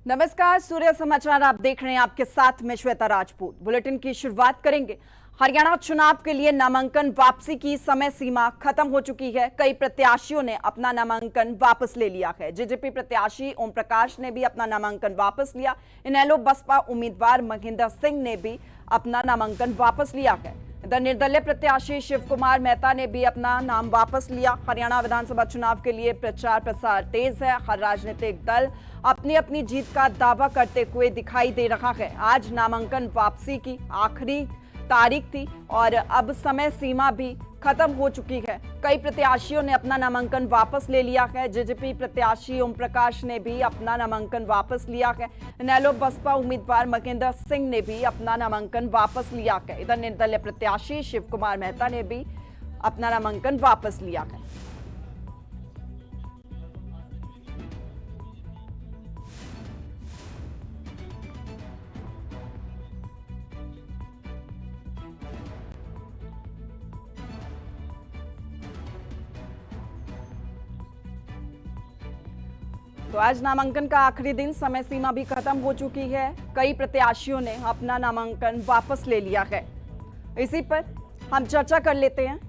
नमस्कार, सूर्य समाचार आप देख रहे हैं। आपके साथ मैं श्वेता राजपूत। बुलेटिन की शुरुआत करेंगे। हरियाणा चुनाव के लिए नामांकन वापसी की समय सीमा खत्म हो चुकी है। कई प्रत्याशियों ने अपना नामांकन वापस ले लिया है। जेजेपी प्रत्याशी ओम प्रकाश ने भी अपना नामांकन वापस लिया। इनेलो बसपा उम्मीदवार महेंद्र सिंह ने भी अपना नामांकन वापस लिया है। इधर निर्दलीय प्रत्याशी शिव कुमार मेहता ने भी अपना नाम वापस लिया। हरियाणा विधानसभा चुनाव के लिए प्रचार प्रसार तेज है। हर राजनीतिक दल अपनी अपनी जीत का दावा करते हुए दिखाई दे रहा है। आज नामांकन वापसी की आखिरी तारीख थी और अब समय सीमा भी खत्म हो चुकी है। कई प्रत्याशियों ने अपना नामांकन वापस ले लिया है। जेजेपी प्रत्याशी ओम प्रकाश ने भी अपना नामांकन वापस लिया है। इनेलो बसपा उम्मीदवार महेंद्र सिंह ने भी अपना नामांकन वापस लिया है। इधर निर्दलीय प्रत्याशी शिव कुमार मेहता ने भी अपना नामांकन वापस लिया है। तो आज नामांकन का आखिरी दिन, समय सीमा भी खत्म हो चुकी है। कई प्रत्याशियों ने अपना नामांकन वापस ले लिया है। इसी पर हम चर्चा कर लेते हैं।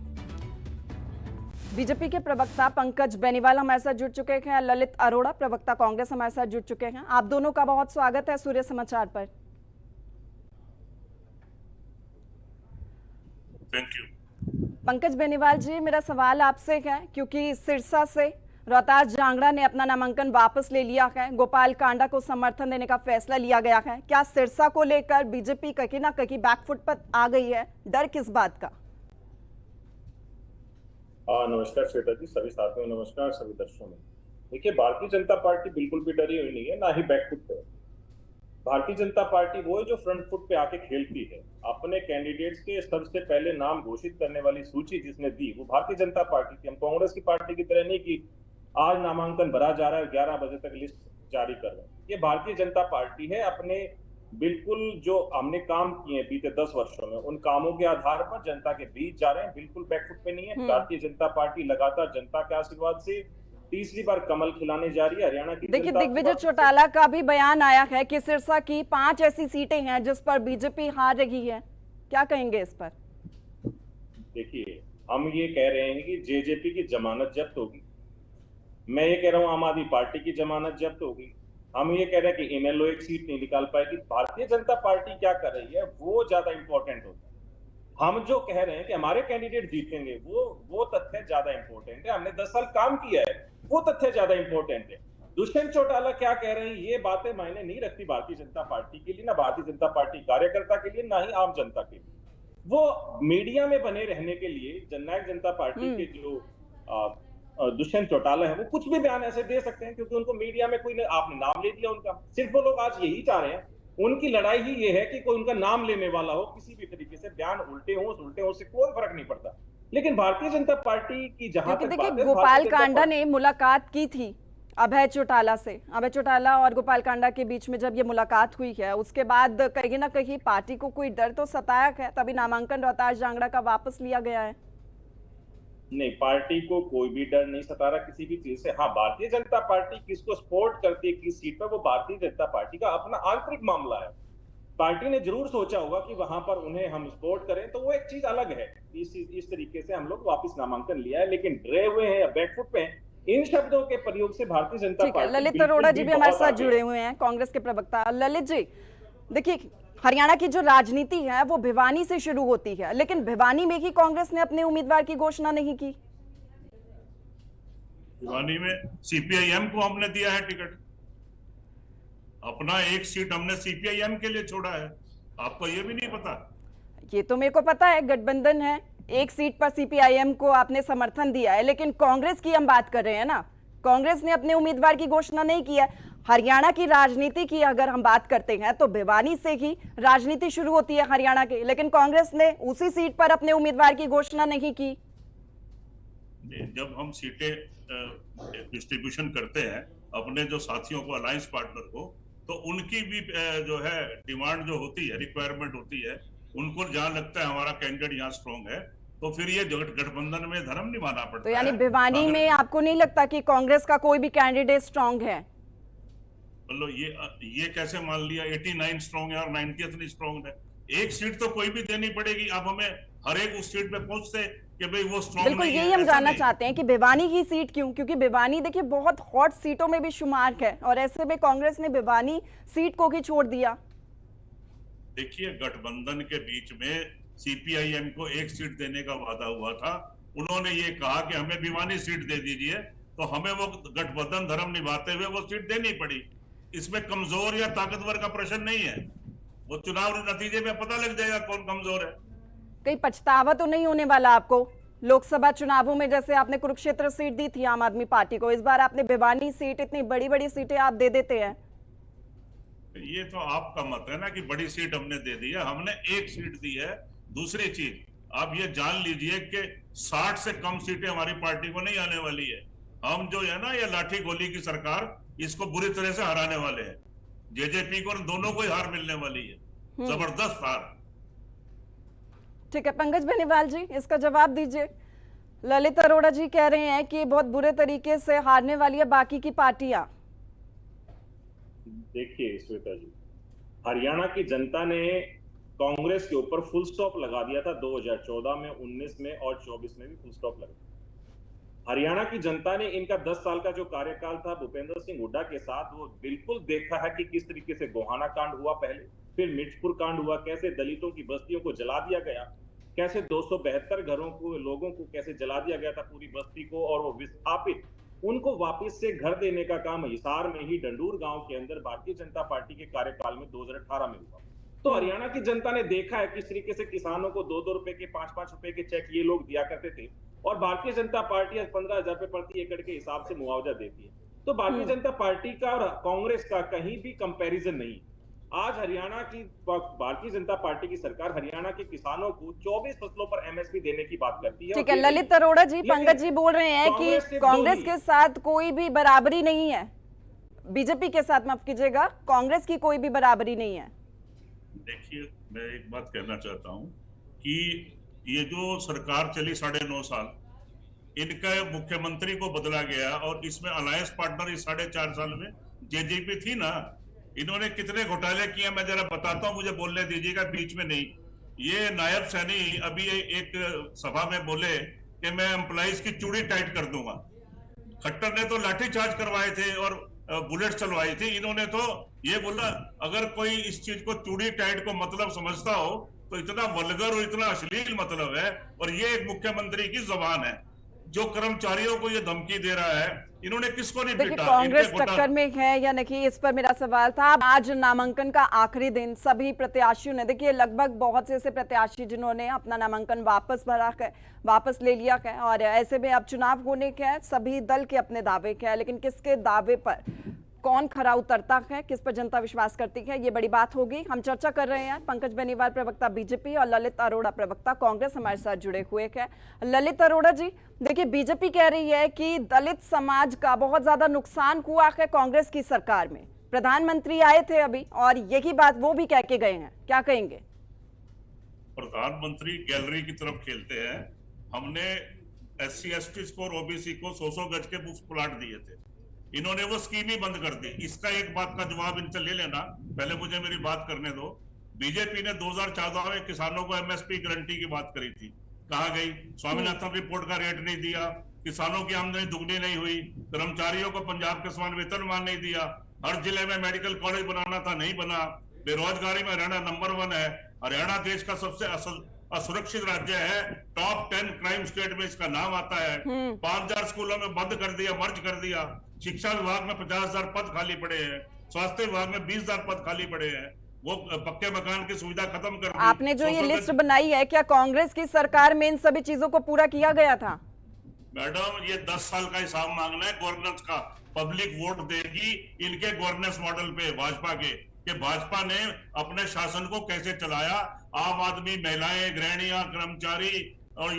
बीजेपी के प्रवक्ता पंकज बेनीवाल हमारे साथ जुड़ चुके हैं। ललित अरोड़ा प्रवक्ता कांग्रेस हमारे साथ जुड़ चुके हैं। आप दोनों का बहुत स्वागत है सूर्य समाचार पर। Thank you. पंकज बेनीवाल जी, मेरा सवाल आपसे है, क्योंकि सिरसा से रोहतास जांगड़ा ने अपना नामांकन वापस ले लिया है। गोपाल कांडा को समर्थन देने का फैसला लिया गया है। क्या सिरसा को लेकर बीजेपी कहीं ना कहीं बैकफुट पर आ गई है? डर किस बात का? नमस्कार श्वेता जी, सभी साथियों नमस्कार, सभी दर्शकों में। देखिए, भारतीय जनता पार्टी बिल्कुल भी डरी हुई नहीं है, ना ही बैकफुट पे। भारतीय जनता पार्टी वो है जो फ्रंट फुट पे आके खेलती है। अपने कैंडिडेट्स के सबसे पहले नाम घोषित करने वाली सूची जिसने दी वो भारतीय जनता पार्टी थी। हम कांग्रेस की पार्टी की तरह नहीं कि आज नामांकन भरा जा रहा है, 11 बजे तक लिस्ट जारी कर रहे हैं। ये भारतीय जनता पार्टी है। अपने बिल्कुल जो हमने काम किए बीते 10 वर्षों में, उन कामों के आधार पर जनता के बीच जा रहे हैं। बिल्कुल बैकफुट पे नहीं है। भारतीय जनता पार्टी लगातार जनता के आशीर्वाद से तीसरी बार कमल खिलाने जा रही है। हरियाणा की देखिए, दिग्विजय चौटाला का भी बयान आया है कि सिरसा की 5 ऐसी सीटें हैं जिस पर बीजेपी हार रही है। क्या कहेंगे इस पर? देखिए, हम ये कह रहे हैं कि जेजेपी की जमानत जब्त होगी। मैं ये कह रहा हूँ आम आदमी पार्टी की जमानत जब्त होगी। हम ये कह रहे हैं कि इनेलो एक सीट नहीं निकाल पाएगी। भारतीय जनता पार्टी क्या कर रही है वो ज्यादा इंपॉर्टेंट होता है। हम जो कह रहे हैं कि हमारे कैंडिडेट जीतेंगे वो तथ्य ज्यादा इंपॉर्टेंट है। हमने 10 साल काम किया है, वो तथ्य ज्यादा इंपॉर्टेंट है। दुष्यंत चौटाला क्या कह रहे हैं ये बातें मायने नहीं रखती भारतीय जनता पार्टी के लिए, ना भारतीय जनता पार्टी कार्यकर्ता के लिए, ना ही आम जनता के लिए। वो मीडिया में बने रहने के लिए जननायक जनता पार्टी के जो दुष्यंत चौटाला है वो कुछ भी बयान ऐसे दे सकते हैं, क्योंकि उनको मीडिया में कोई आपने नाम ले दिया उनका। सिर्फ वो लोग आज यही चाह रहे हैं, उनकी लड़ाई ही ये है कि कोई उनका नाम लेने वाला हो, किसी भी तरीके से बयान उल्टे हो सुलटे हो, उससे कोई फर्क नहीं पड़ता। लेकिन भारतीय जनता पार्टी की जहां तक बात है, गोपाल कांडा ने मुलाकात की थी अभय चौटाला से। अभय चौटाला और गोपाल कांडा के बीच में जब ये मुलाकात हुई है, उसके बाद कहीं ना कहीं पार्टी को कोई डर तो सताया है, तभी नामांकन रोहतास जांगड़ा का वापस लिया गया है। नहीं, पार्टी को कोई भी डर नहीं सता रहा किसी भी चीज से। हाँ, भारतीय जनता पार्टी किसको सपोर्ट करती है किस सीट पर, वो भारतीय जनता पार्टी का अपना आंतरिक मामला है। पार्टी ने जरूर सोचा होगा कि वहां पर उन्हें हम सपोर्ट करें, तो वो एक चीज अलग है। इस तरीके से हम लोग वापस नामांकन लिया है, लेकिन डरे हुए हैं या बैकफुट पे हैं, इन शब्दों के प्रयोग से भारतीय जनता पार्टी। ललित अरोड़ा जी भी हमारे साथ जुड़े हुए हैं, कांग्रेस के प्रवक्ता। ललित जी, देखिए, हरियाणा की जो राजनीति है वो भिवानी से शुरू होती है, लेकिन भिवानी में ही कांग्रेस ने अपने उम्मीदवार की घोषणा नहीं की। भिवानी में सीपीआईएम को हमने दिया है टिकट। अपना एक सीट हमने सीपीआईएम के लिए छोड़ा है। आपको ये भी नहीं पता? ये तो मेरे को पता है, गठबंधन है, एक सीट पर सीपीआईएम को आपने समर्थन दिया है, लेकिन कांग्रेस की हम बात कर रहे हैं ना। कांग्रेस ने अपने उम्मीदवार की घोषणा नहीं की है। हरियाणा की राजनीति की अगर हम बात करते हैं तो भिवानी से ही राजनीति शुरू होती है हरियाणा की, लेकिन कांग्रेस ने उसी सीट पर अपने उम्मीदवार की घोषणा नहीं की। जब हम सीटें डिस्ट्रीब्यूशन करते हैं अपने जो साथियों को, अलायंस पार्टनर को, तो उनकी भी जो है डिमांड जो होती है, रिक्वायरमेंट होती है, उनको जहां लगता है हमारा कैंडिडेट यहाँ स्ट्रॉन्ग है, तो फिर ये गठबंधन में धर्म निभाना पड़ता है। तो यानी भिवानी में आपको नहीं लगता कि कांग्रेस का कोई भी कैंडिडेट स्ट्रॉन्ग है? मतलब ये कैसे मान लिया 89 स्ट्रॉन्ग है और 90th नहीं स्ट्रॉन्ग है? एक सीट तो कोई भी देनी पड़ेगी। अब हमें हर एक उस सीट पे पहुंचते कि भाई वो स्ट्रॉन्ग बिल्कुल, नहीं यही है, हम ऐसा जानना नहीं। चाहते हैं कि भिवानी की सीट क्यों, क्योंकि भिवानी देखिए बहुत हॉट सीटों में भी शुमार है और ऐसे में कांग्रेस ने भिवानी सीट को ही छोड़ दिया। देखिए, गठबंधन के बीच में सीपीआईएम को एक सीट देने का वादा हुआ था। उन्होंने ये कहा कि हमें भिवानी सीट दे दीजिए, तो हमें वो गठबंधन धर्म निभाते हुए वो सीट देनी पड़ी। इसमें कमजोर या ताकतवर का प्रश्न नहीं है। वो चुनाव नतीजे में पता लग जाएगा कौन कमजोर है। कहीं पछतावा तो नहीं होने वाला आपको? लोकसभा चुनावों में जैसे आपने कुरुक्षेत्र सीट दी थी आम आदमी पार्टी को, इस बार आपने भिवानी सीट, इतनी बड़ी बड़ी सीटें आप दे देते हैं। ये तो आपका मत है ना कि बड़ी सीट हमने दे दी है। हमने एक सीट दी है। दूसरी चीज, आप ये जान लीजिए कि 60 से कम सीटें हमारी पार्टी को नहीं आने वाली है। हम जो है ना, ये लाठी गोली की सरकार, इसको बुरी तरह से हराने वाले हैं। जेजेपी को दोनों को ही हार मिलने वाली है, जबरदस्त हार। ठीक है पंकज बेनीवाल जी, इसका जवाब दीजिए। ललित अरोड़ा जी कह रहे हैं कि बहुत बुरे तरीके से हारने वाली है बाकी की पार्टियां। देखिए श्वेता जी, हरियाणा की जनता ने कांग्रेस के ऊपर फुल स्टॉप लगा दिया था 2014 में, 19 में और 24 में भी फुल स्टॉप लगा। हरियाणा की जनता ने इनका 10 साल का जो कार्यकाल था भूपेंद्र सिंह हुड्डा के साथ, वो बिल्कुल देखा है कि किस तरीके से गोहाना कांड हुआ पहले, फिर मिर्चपुर कांड हुआ, कैसे दलितों की बस्तियों को जला दिया गया, कैसे 272 घरों को, लोगों को कैसे जला दिया गया था पूरी बस्ती को, और वो विस्थापित उनको वापस से घर देने का काम हिसार में ही डंडूर गांव के अंदर भारतीय जनता पार्टी के कार्यकाल में 2018 में हुआ। तो हरियाणा की जनता ने देखा है किस तरीके से किसानों को 2-2 रुपए के, 5-5 रुपए के चेक ये लोग दिया करते थे, और भारतीय जनता पार्टी आज 15,000 रुपए प्रति एकड़ के हिसाब से मुआवजा देती है। तो भारतीय जनता पार्टी का और कांग्रेस का कहीं भी कंपैरिजन नहीं। आज हरियाणा की भारतीय जनता पार्टी की सरकार हरियाणा के किसानों को 24 फसलों पर एमएसपी देने की बात करती है। ठीक है ललित अरोड़ा जी, पंकज जी बोल रहे हैं कि कांग्रेस के साथ कोई भी बराबरी नहीं है, बीजेपी के साथ, माफ कीजिएगा, कांग्रेस की कोई भी बराबरी नहीं है। देखिए, मैं एक बात कहना चाहता हूं कि ये जो सरकार चली 9.5 साल, इनका मुख्यमंत्री को बदला गया और इसमें अलायंस पार्टनर इस 4.5 साल में जेजेपी थी ना। इन्होंने कितने घोटाले किए मैं जरा बताता हूं, मुझे बोलने दीजिएगा, बीच में नहीं। ये नायब सैनी अभी एक सभा में बोले कि मैं एम्प्लॉइज की चूड़ी टाइट कर दूंगा। खट्टर ने तो लाठीचार्ज करवाए थे और बुलेट चलवाई थी। इन्होंने तो ये बोला, अगर कोई इस चीज को चूड़ी टाइट को मतलब समझता हो तो इतना वल्गर और इतना अश्लील मतलब है। और ये एक मुख्यमंत्री की जबान है जो कर्मचारियों को ये धमकी दे रहा है। इन्होंने किसको नहीं देखिए पीटा? कांग्रेस टक्कर में है या नहीं, इस पर मेरा सवाल था। आज नामांकन का आखिरी दिन, सभी प्रत्याशियों ने, देखिए लगभग बहुत से ऐसे प्रत्याशी जिन्होंने अपना नामांकन वापस ले लिया है, और ऐसे में अब चुनाव होने के हैं, सभी दल के अपने दावे के हैं, लेकिन किसके दावे पर कौन खरा उतरता है, किस पर जनता विश्वास करती है, ये बड़ी बात होगी। हम चर्चा कर रहे हैं, पंकज बेनीवाल प्रवक्ता बीजेपी और ललित अरोड़ा प्रवक्ता कांग्रेस हमारे साथ जुड़े हुए हैं। ललित अरोड़ा जी, देखिए बीजेपी कह रही है कि दलित समाज का बहुत ज्यादा नुकसान हुआ है कांग्रेस की सरकार में। प्रधानमंत्री आए थे अभी और यही बात वो भी कह के गए हैं, क्या कहेंगे? प्रधानमंत्री गैलरी की तरफ खेलते हैं। हमने SC/ST और OBC को 100 गज के प्लाट दिए थे, इन्होंने वो स्कीम ही बंद कर दी। इसका एक बात का जवाब इनसे ले लेना, पहले मुझे मेरी बात करने दो। बीजेपी ने 2014 में किसानों को MSP गारंटी की बात करी थी, कहाँ गई? स्वामीनाथन रिपोर्ट का रेट नहीं दिया, किसानों की आमदनी दुगनी नहीं हुई, कर्मचारियों को पंजाब के समान वेतनमान नहीं दिया, हर जिले में मेडिकल कॉलेज बनाना था, नहीं बना, बेरोजगारी में हरियाणा नंबर 1 है, हरियाणा देश का सबसे असुरक्षित राज्य है, टॉप 10 क्राइम स्टेट में इसका नाम आता है। 5,000 स्कूलों में बंद कर दिया, मर्ज कर दिया, शिक्षा विभाग में 50,000 पद खाली पड़े हैं, स्वास्थ्य विभाग में 20,000 पद खाली पड़े हैं, वो पक्के मकान की सुविधा खत्म कर दी। आपने जो ये लिस्ट बनाई है, क्या कांग्रेस की सरकार में इन सभी चीजों को पूरा किया गया था? मैडम, ये 10 साल का हिसाब मांगना है गवर्नेंस का। पब्लिक वोट देगी इनके गवर्नेंस मॉडल पे, भाजपा के, कि भाजपा ने अपने शासन को कैसे चलाया। आम आदमी, महिलाएं, गृहिणियां, कर्मचारी और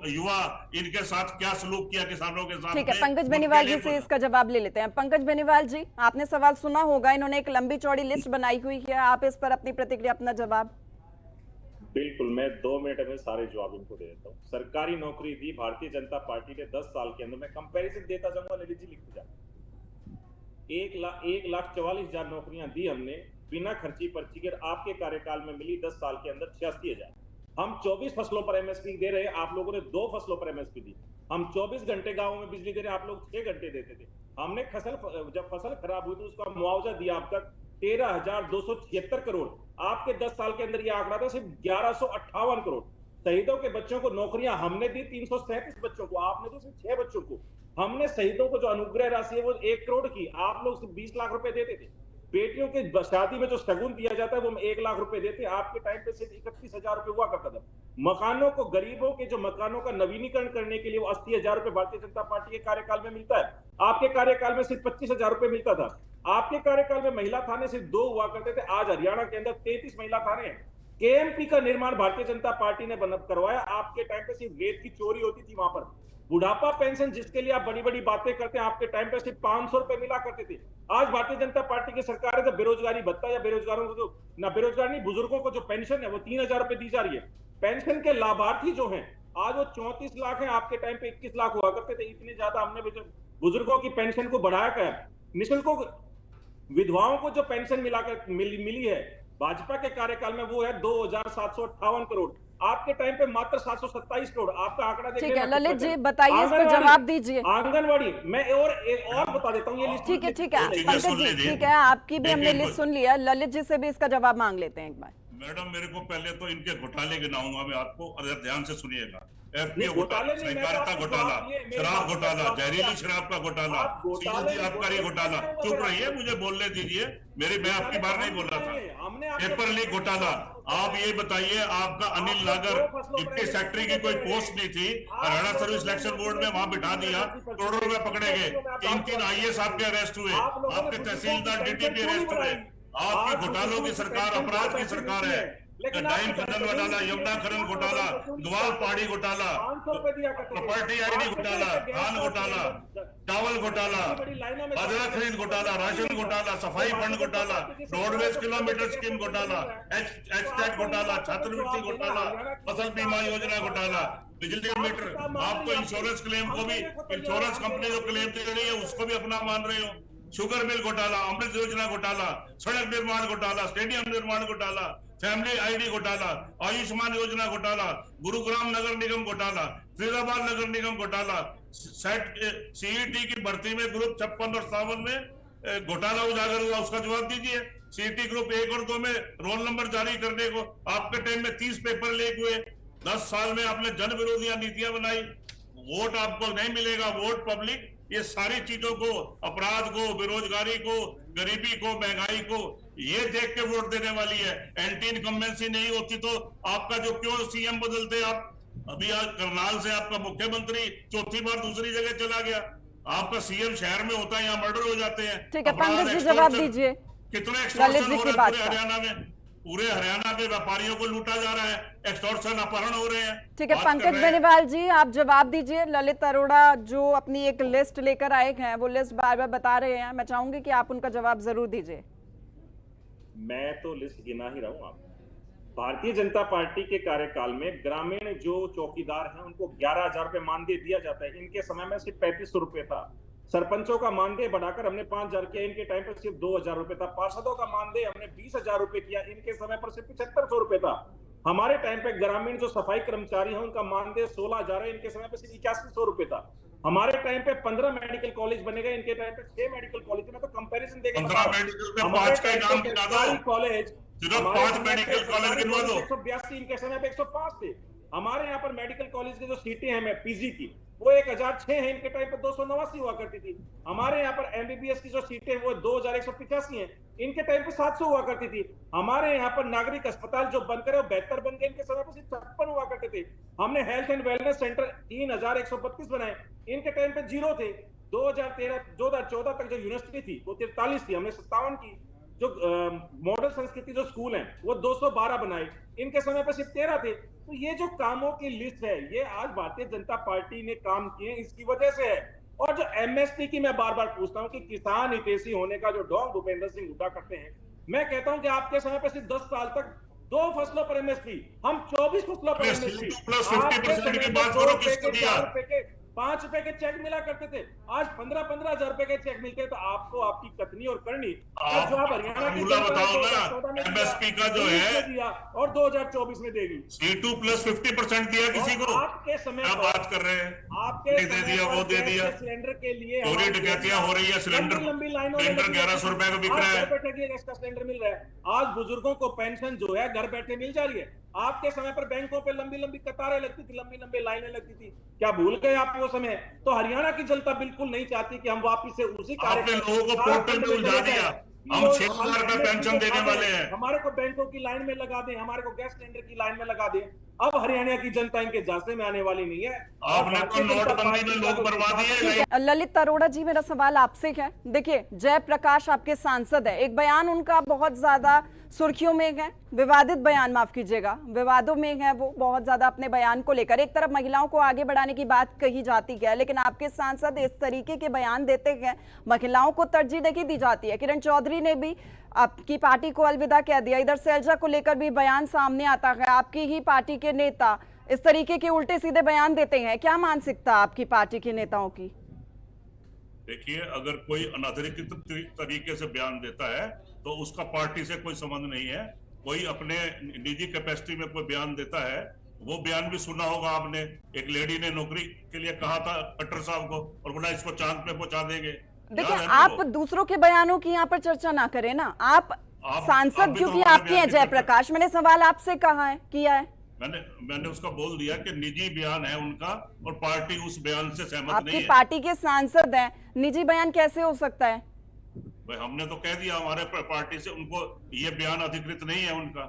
युवा, इनके साथ क्या सलूक किया किसानों के साथ। ठीक है, पंकज बेनीवाल जी से इसका जवाब ले लेते हैं। पंकज बेनीवाल जी, आपने सवाल सुना होगा, इन्होंने एक लंबी चौड़ी लिस्ट बनाई हुई है, आप इस पर अपनी प्रतिक्रिया, अपना जवाब। बिल्कुल, मैं 2 मिनट में सारे जवाब इनको दे देता हूँ। सरकारी नौकरी दी भारतीय जनता पार्टी ने 10 साल के अंदर, मैं कंपैरिजन देता जाऊंगा, ललित जी लिखते जाए। 1,44,000 नौकरियां दी हमने बिना खर्ची पर्ची के। आपके कार्यकाल में मिली 10 साल के अंदर 86,000। हम 24 फसलों पर एमएसपी दे रहे हैं, आप लोगों ने 2 फसलों पर एमएसपी दी। हम 24 घंटे गांव में बिजली दे रहे हैं, आप लोग 6 घंटे देते थे। हमने जब फसल खराब हुई तो उसका मुआवजा दिया अब तक 13,276 करोड़। आपके 10 साल के अंदर ये आंकड़ा था सिर्फ 1,158 करोड़। शहीदों के बच्चों को नौकरियां हमने दी 337 बच्चों को, आपने दी सिर्फ 6 बच्चों को। हमने शहीदों को जो अनुग्रह राशि है वो 1 करोड़ की, आप लोग सिर्फ 20 लाख रुपए देते थे। बेटियों के शादी में जो शगुन दिया जाता है वो हम 1 लाख रुपए देते, आपके टाइम पे सिर्फ 31,000 रुपए हुआ करता था। मकानों को, गरीबों के जो मकानों का नवीनीकरण करने के लिए वो 80,000 रुपए भारतीय जनता पार्टी के कार्यकाल में मिलता है, आपके कार्यकाल में सिर्फ 25,000 रुपए मिलता था। आपके कार्यकाल में महिला थाने सिर्फ 2 हुआ करते थे, आज हरियाणा के अंदर 33 महिला थाने हैं। केएमपी का निर्माण भारतीय जनता पार्टी ने करवाया, आपके टाइम पे सिर्फ रेत की चोरी होती थी वहां पर। बुढ़ापा पेंशन जिसके लिए आप बड़ी बड़ी बातें करते हैं, आपके टाइम पे सिर्फ 500 रुपए मिला करते थे। आज भारतीय जनता पार्टी की सरकार है तो बेरोजगारी भत्ता या बेरोजगारों को जो ना बेरोजगार नहीं, बुजुर्गों को जो पेंशन है वो 3,000 रुपए दी जा रही है। पेंशन के लाभार्थी जो हैं आज वो 34 लाख हैं, आपके टाइम पे 21 लाख हुआ करते थे। इतने ज्यादा हमने बुजुर्गों की पेंशन को बढ़ाया गया। निःशुल्क विधवाओं को जो पेंशन मिली है भाजपा के कार्यकाल में वो है 2,758 करोड़। आपके टाइम पे मात्र 727 करोड़। आपका आंकड़ा देखिए। ठीक है ललित जी, बताइए, इस पर जवाब दीजिए। आंगनवाड़ी मैं और बता देता हूँ ये लिस्ट। ठीक है पंकज जी, ठीक है, आपकी भी हमने लिस्ट सुन लिया। ललित जी से भी इसका जवाब मांग लेते हैं एक बार। मैडम मेरे को पहले तो इनके घोटाले गिनाऊंगा मैं आपको, अगर ध्यान से सुनिएगा। एफपीओ घोटाला, सहकारिता घोटाला, शराब घोटाला, जहरीली शराब का घोटाला, सीएजी आबकारी घोटाला। चुप रहिए, मुझे बोलने दीजिए। मैं आपकी बार नहीं बोल रहा था। पेपर लीक घोटाला। आप ये बताइए, आपका अनिल नागर डिप्टी सेक्रेटरी की कोई पोस्ट नहीं थी, हरियाणा सर्विस सिलेक्शन बोर्ड में वहां बिठा दिया, करोड़ों रुपए पकड़े गए। 3 आईएएस आपके अरेस्ट हुए, आपके तहसीलदार डीटीपी अरेस्ट हुए। आपकी घोटालों की सरकार, अपराध की सरकार है। डाइन खनन घोटाला, यमुना खनन घोटाला, ग्वाल पहाड़ी घोटाला, प्रॉपर्टी आईडी घोटाला, धान घोटाला, चावल घोटाला, बाजरा खरीद घोटाला, राशन घोटाला, सफाई फंड घोटाला, रोडवेज किलोमीटर स्कीम घोटाला, एच घोटाला, छात्रवृत्ति घोटाला, फसल बीमा योजना घोटाला, बिजली मीटर। आप तो इंश्योरेंस क्लेम को भी, इंश्योरेंस कंपनी जो क्लेम दे रही है उसको भी अपना मान रहे हो। शुगर मिल घोटाला, अमृत योजना घोटाला, सड़क निर्माण घोटाला, स्टेडियम निर्माण घोटाला, फैमिली आईडी घोटाला, आयुष्मान योजना घोटाला, गुरुग्राम नगर निगम घोटाला, फरीदाबाद नगर निगम घोटाला, सीईटी की भर्ती में ग्रुप 56 और 57 में घोटाला उजागर हुआ, उसका जवाब दीजिए। सीईटी ग्रुप 1 और 2 में रोल नंबर जारी करने को आपके टाइम में 30 पेपर लीक हुए। 10 साल में आपने जन विरोधी नीतियां बनाई। वोट आपको नहीं मिलेगा, वोट पब्लिक। ये सारी चीजों को, अपराध को, बेरोजगारी को, गरीबी को, महंगाई को, ये देख के वोट देने वाली है। एंटी इनकम्बेंसी नहीं होती तो आपका जो क्यों सीएम बदलते आप? अभी आज करनाल से आपका मुख्यमंत्री चौथी बार दूसरी जगह चला गया। आपका सीएम शहर में होता है, यहाँ मर्डर हो जाते हैं। ठीक है पंकज जी, जवाब दीजिए। कितने एक्सटॉर्शन हो रहे हैं पूरे हरियाणा में? पूरे हरियाणा के व्यापारियों को लूटा जा रहा है, एक्सटॉर्शन, अपहरण हो रहे हैं। ठीक है पंकज बेनीवाल जी, आप जवाब दीजिए। ललित अरोड़ा जो अपनी एक लिस्ट लेकर आए हैं, वो लिस्ट बार बार बता रहे हैं, मैं चाहूंगी कि आप उनका जवाब जरूर दीजिए। मैं तो लिस्ट गिना ही रहा हूं। आप भारतीय जनता पार्टी के कार्यकाल में ग्रामीण जो चौकीदार हैं उनको 11,000 रुपए मानदेय दिया जाता है। इनके समय में सिर्फ 3500 रुपए था। सरपंचों का मानदेय बढ़ाकर हमने 5,000 किया, इनके टाइम पर सिर्फ 2,000 रुपए था। पार्षदों का मानदेय हमने 20,000 रुपए किया, इनके समय पर सिर्फ 7500 रुपए था। हमारे टाइम पे ग्रामीण जो सफाई कर्मचारी हैं उनका मानदेय 16,000 है, इनके समय पे सिर्फ 8100 रुपए था। हमारे टाइम पे 15 मेडिकल कॉलेज बने गए, इनके टाइम पे 6 मेडिकल कॉलेज में। तो कंपैरिजन देखें, 15 मेडिकल में 5 का नाम गिना दो, कॉलेज सिर्फ 5 मेडिकल कॉलेज गिनवा दो। 182, इनके समय पे 105 थे। हमारे यहाँ पर मेडिकल कॉलेज की जो सीटें हैं पीजी की वो 1006 है, इनके टाइम पे 289 हुआ करती थी। हमारे यहाँ पर एमबीबीएस की जो सीटें वो 2185 हैं, इनके टाइम पे 700 हुआ करती थी। हमारे यहाँ पर नागरिक अस्पताल जो बनकर है वो 72 बन गए, इनके समय पर सिर्फ 56 हुआ करते थे। हमने हेल्थ एंड वेलनेस सेंटर 3132 बनाए, इनके टाइम पे 0 थे। 2014 तक जो यूनिवर्सिटी थी वो 43 थी, हमने 57 की। जो मॉडल संस्कृति जो स्कूल हैं वो 212 बनाए, इनके समय पर सिर्फ 13 थे। तो ये जो कामों की लिस्ट है ये आज भारतीय जनता पार्टी ने काम किए, इसकी वजह से है। और जो एमएसपी की मैं बार बार पूछता हूं कि किसान हितैषी होने का जो ढोंग भूपेंद्र सिंह हुड्डा करते हैं, मैं कहता हूं कि आपके समय पर सिर्फ 10 साल तक 2 फसलों पर एमएसपी, हम 24 फसलों पर एमएसपी। प्लस 50% की बात करो, किसको दिया? 5 रुपए के चेक मिला करते थे, आज 15-15 हजार रुपए के चेक मिलते हैं। तो आपको आपकी कथनी और करनी का जवाब हरियाणा की फॉर्मूला जनता ने बताओ 2014 में ना, दिया, MSP का जो 19 है में दिया और 2024 में देगी। C2 प्लस 50% दिया किसी को, आपके समय क्या पर बात कर रहे हैं? आपके नहीं दे समय दिया, पर वो दे गैस दिया। के सिलेंडर के लिए चोरी हमारी डकैतियां हो रही है, सिलेंडर लंबी लाइनों में सिलेंडर लगी 1100 रुपए का बिक आज रहा है। घर बैठे गैस का सिलेंडर मिल रहा है। आज बुजुर्गों को पेंशन जो है घर बैठे मिल जा रही है। आपके समय पर बैंकों पे लंबी कतारें लगती थी, लंबी लाइनें लगती थी। क्या भूल गए आप वो समय? तो हरियाणा की जनता बिल्कुल नहीं चाहती कि हम वापस से उसी आपने लोगों को पोर्टल में उलझा दिया। हम 6000 रुपए पेंशन देने वाले हैं। हमारे को बैंकों की लाइन में लगा दें, हमारे को गैस सिलेंडर की लाइन में लगा दें। अब हरियाणा की जनता इनके झांसे में आने वाली नहीं है। आपने तो नोटबंदी में लोग बर्बाद दिए। ललित अरोड़ा जी, मेरा सवाल आपसे है। देखिए, जयप्रकाश आपके सांसद है, एक बयान उनका बहुत ज्यादा सुर्खियों में है, विवादित बयान, माफ कीजिएगा, विवादों में है वो बहुत ज्यादा अपने बयान को लेकर। एक तरफ महिलाओं को आगे बढ़ाने की बात कही जाती है, लेकिन आपके सांसद इस तरीके के बयान देते हैं, महिलाओं को तरजीह नहीं दी जाती है। किरण चौधरी ने भी आपकी पार्टी को अलविदा कह दिया, इधर सैलजा को लेकर भी बयान सामने आता है। आपकी ही पार्टी के नेता इस तरीके के उल्टे सीधे बयान देते हैं, क्या मानसिकता आपकी पार्टी के नेताओं की? देखिए, अगर कोई अनाधिकृत तरीके से बयान देता है तो उसका पार्टी से कोई संबंध नहीं है। कोई अपने निजी कैपेसिटी में कोई बयान देता है, वो बयान भी सुना होगा आपने। एक लेडी ने नौकरी के लिए कहा था खट्टर साहब को और बोला इसको चांद पे पहुंचा देंगे। देखिए, आप दूसरों के बयानों की यहाँ पर चर्चा ना करें ना। आप सांसद क्योंकि आपके हैं जयप्रकाश, मैंने सवाल आपसे कहा है, किया है। मैंने उसका बोल दिया कि निजी बयान है उनका और पार्टी उस बयान से सहमत नहीं आपकी है। पार्टी के सांसद हैं, निजी बयान कैसे हो सकता है? भाई, हमने तो कह दिया हमारे पार्टी से, उनको ये बयान अधिकृत नहीं है उनका।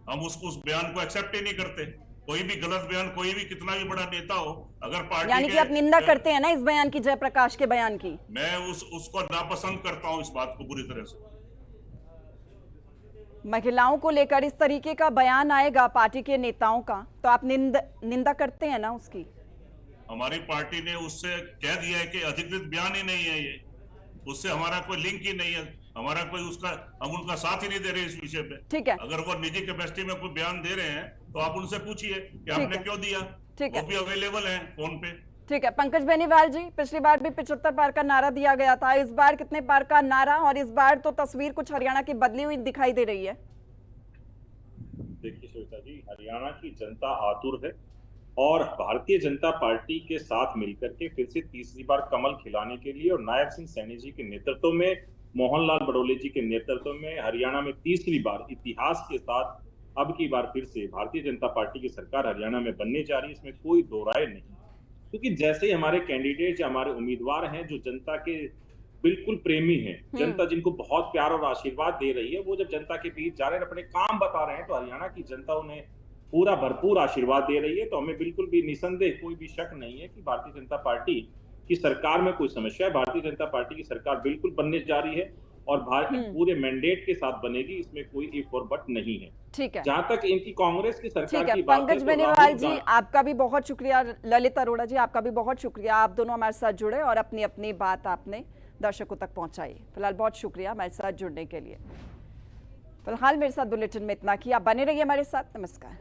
हम उस बयान को एक्सेप्ट ही नहीं करते। कोई भी गलत बयान, कोई भी कितना भी बड़ा नेता हो, अगर पार्टी यानी कि आप निंदा करते हैं ना इस बयान की, जयप्रकाश के बयान की? मैं उसको नापसंद करता हूं, इस बात को पूरी तरह से। महिलाओं को लेकर इस तरीके का बयान आएगा पार्टी के नेताओं का, तो आप निंदा करते हैं ना उसकी? हमारी पार्टी ने उससे कह दिया है कि अधिकृत बयान ही नहीं है ये, उससे हमारा कोई लिंक ही नहीं है, हमारा कोई हम उनका साथ ही नहीं दे रहे इस विषय पे। ठीक है, अगर वो निजी कैपेसिटी में कोई बयान दे रहे हैं तो आप उनसे पूछिए कि आपने क्यों दिया। ठीक है, वो भी अवेलेबल है फोन पे। ठीक है। पंकज बेनीवाल जी, पिछली बार भी 75 पार का नारा दिया गया था, इस बार कितने पार का नारा? और इस बार तो तस्वीर कुछ हरियाणा की बदली हुई दिखाई दे रही है। देखिए श्वेता जी, हरियाणा की जनता आतुर है और भारतीय जनता पार्टी के साथ मिलकर के फिर से तीसरी बार कमल खिलाने के लिए और नायब सिंह सैनी जी के नेतृत्व में, मोहनलाल बडोले जी के नेतृत्व में हरियाणा में तीसरी बार इतिहास के साथ अब की बार फिर से भारतीय जनता पार्टी की सरकार हरियाणा में बनने जा रही है। इसमें कोई दो राय नहीं, क्योंकि जैसे ही हमारे कैंडिडेट या हमारे उम्मीदवार हैं जो जनता के बिल्कुल प्रेमी हैं, जनता जिनको बहुत प्यार और आशीर्वाद दे रही है, वो जब जनता के बीच जा रहे हैं, अपने काम बता रहे हैं, तो हरियाणा की जनता उन्हें पूरा भरपूर आशीर्वाद दे रही है। तो हमें बिल्कुल भी निसंदेह कोई भी शक नहीं है कि भारतीय जनता पार्टी की सरकार में कोई समस्या है। भारतीय जनता पार्टी की सरकार बिल्कुल बनने जा रही है और पूरे मैंडेट के साथ बनेगी, इसमें कोई इफ और बट नहीं है। ठीक है, जहां तक इनकी कांग्रेस की सरकार की बात है, पंकज बेनीवाल जी आपका भी बहुत शुक्रिया, ललित अरोड़ा जी आपका भी बहुत शुक्रिया, आप दोनों हमारे साथ जुड़े और अपनी अपनी बात आपने दर्शकों तक पहुंचाई। फिलहाल बहुत शुक्रिया हमारे साथ जुड़ने के लिए। फिलहाल मेरे साथ बुलेटिन में इतना ही, आप बने रहिए हमारे साथ। नमस्कार।